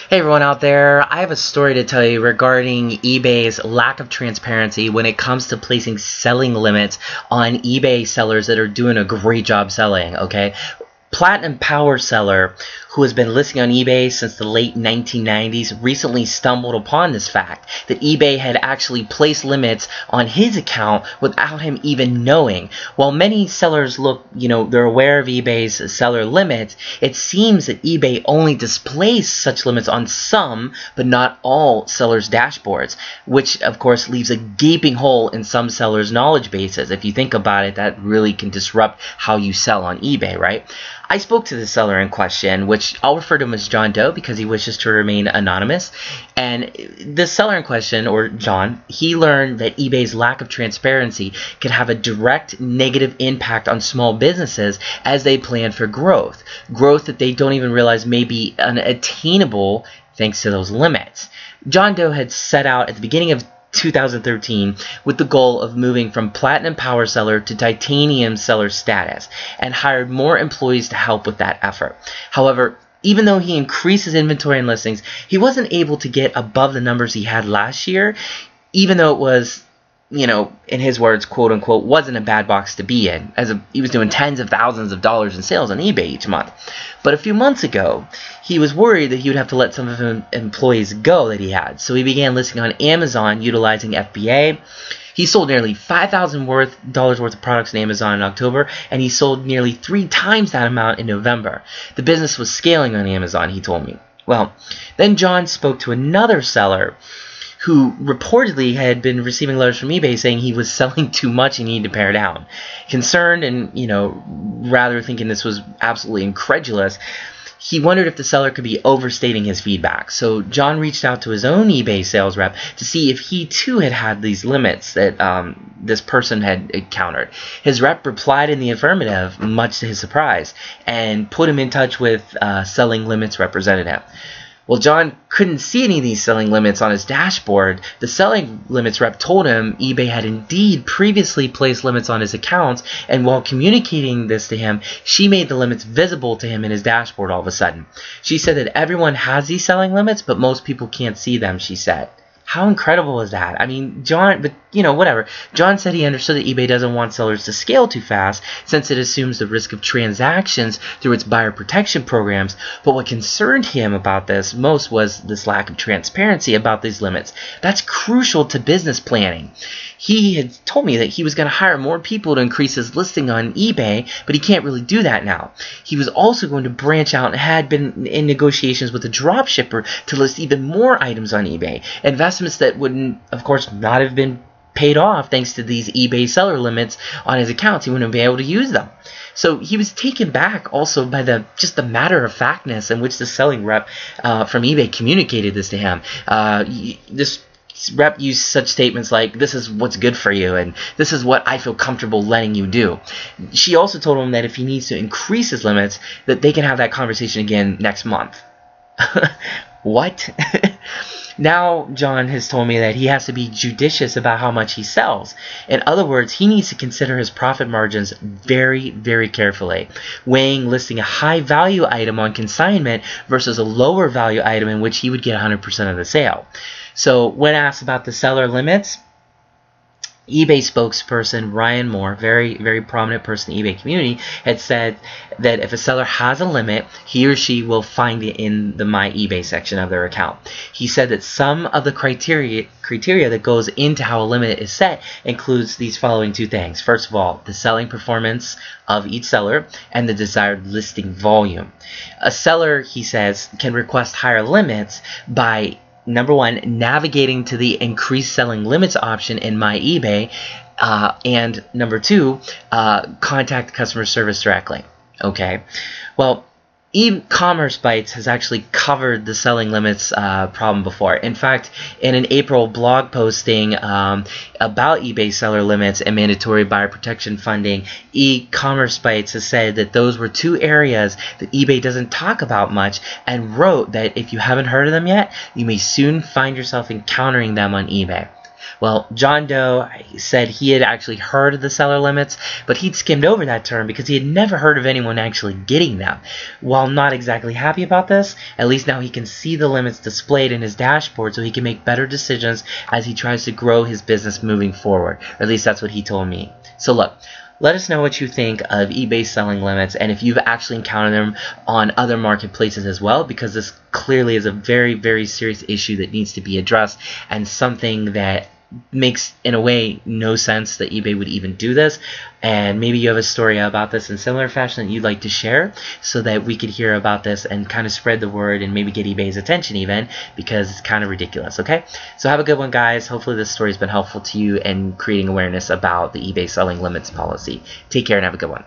Hey everyone out there, I have a story to tell you regarding eBay's lack of transparency when it comes to placing selling limits on eBay sellers that are doing a great job selling, okay? Platinum Power seller who has been listing on eBay since the late 1990s recently stumbled upon this fact that eBay had actually placed limits on his account without him even knowing. While many sellers look, they're aware of eBay's seller limits, it seems that eBay only displays such limits on some, but not all sellers' dashboards, which of course leaves a gaping hole in some sellers' knowledge bases. If you think about it, that really can disrupt how you sell on eBay, right? I spoke to the seller in question, which I'll refer to him as John Doe because he wishes to remain anonymous. And the seller in question, or John, he learned that eBay's lack of transparency can have a direct negative impact on small businesses as they plan for growth. Growth that they don't even realize may be unattainable thanks to those limits. John Doe had set out at the beginning of 2013 with the goal of moving from Platinum Power seller to Titanium seller status and hired more employees to help with that effort. However, even though he increased his inventory and listings, he wasn't able to get above the numbers he had last year, even though it was, in his words, quote unquote, wasn't a bad box to be in, he was doing tens of thousands of dollars in sales on eBay each month. But a few months ago, he was worried that he would have to let some of his employees go that he had. So he began listing on Amazon utilizing FBA. He sold nearly $5,000 worth of products on Amazon in October, and he sold nearly 3 times that amount in November. The business was scaling on Amazon, he told me. Well, then John spoke to another seller who reportedly had been receiving letters from eBay saying he was selling too much and needed to pare down. Concerned and, rather thinking this was absolutely incredulous, he wondered if the seller could be overstating his feedback. So John reached out to his own eBay sales rep to see if he too had these limits that this person had encountered. His rep replied in the affirmative, much to his surprise, and put him in touch with selling limits representative. Well, John couldn't see any of these selling limits on his dashboard. The selling limits rep told him eBay had indeed previously placed limits on his accounts, and while communicating this to him, she made the limits visible to him in his dashboard all of a sudden. She said that everyone has these selling limits, but most people can't see them, she said. How incredible is that? I mean, John, but whatever. John said he understood that eBay doesn't want sellers to scale too fast since it assumes the risk of transactions through its buyer protection programs. But what concerned him about this most was this lack of transparency about these limits. That's crucial to business planning. He had told me that he was going to hire more people to increase his listing on eBay, but he can't really do that now. He was also going to branch out and had been in negotiations with a drop shipper to list even more items on eBay. Investments that wouldn't, of course, not have been paid off thanks to these eBay seller limits on his accounts. He wouldn't be able to use them. So he was taken back also by the matter of factness in which the selling rep from eBay communicated this to him. This rep used such statements like, "This is what's good for you," and "This is what I feel comfortable letting you do." She also told him that if he needs to increase his limits, that they can have that conversation again next month. What? Now John has told me that he has to be judicious about how much he sells. In other words, he needs to consider his profit margins very, very carefully, weighing listing a high value item on consignment versus a lower value item in which he would get 100% of the sale. So when asked about the seller limits, eBay spokesperson Ryan Moore, very, very prominent person in the eBay community, had said that if a seller has a limit, he or she will find it in the My eBay section of their account. He said that some of the criteria that goes into how a limit is set includes these following 2 things. First of all, the selling performance of each seller and the desired listing volume. A seller, he says, can request higher limits by number 1, navigating to the increased selling limits option in My eBay, and number 2, contact customer service directly. Okay, well, E-commerce Bytes has actually covered the selling limits problem before. In fact, in an April blog posting about eBay seller limits and mandatory buyer protection funding, E-commerce Bytes has said that those were 2 areas that eBay doesn't talk about much, and wrote that if you haven't heard of them yet, you may soon find yourself encountering them on eBay. Well, John Doe said he had actually heard of the seller limits, but he'd skimmed over that term because he had never heard of anyone actually getting them. While not exactly happy about this, at least now he can see the limits displayed in his dashboard so he can make better decisions as he tries to grow his business moving forward. Or at least that's what he told me. So look, let us know what you think of eBay selling limits and if you've actually encountered them on other marketplaces as well, because this clearly is a very, very serious issue that needs to be addressed and something that makes, in a way, no sense that eBay would even do this. And maybe you have a story about this in similar fashion that you'd like to share so that we could hear about this and kind of spread the word and maybe get eBay's attention even, because it's kind of ridiculous, okay? So have a good one, guys. Hopefully this story has been helpful to you in creating awareness about the eBay selling limits policy. Take care and have a good one.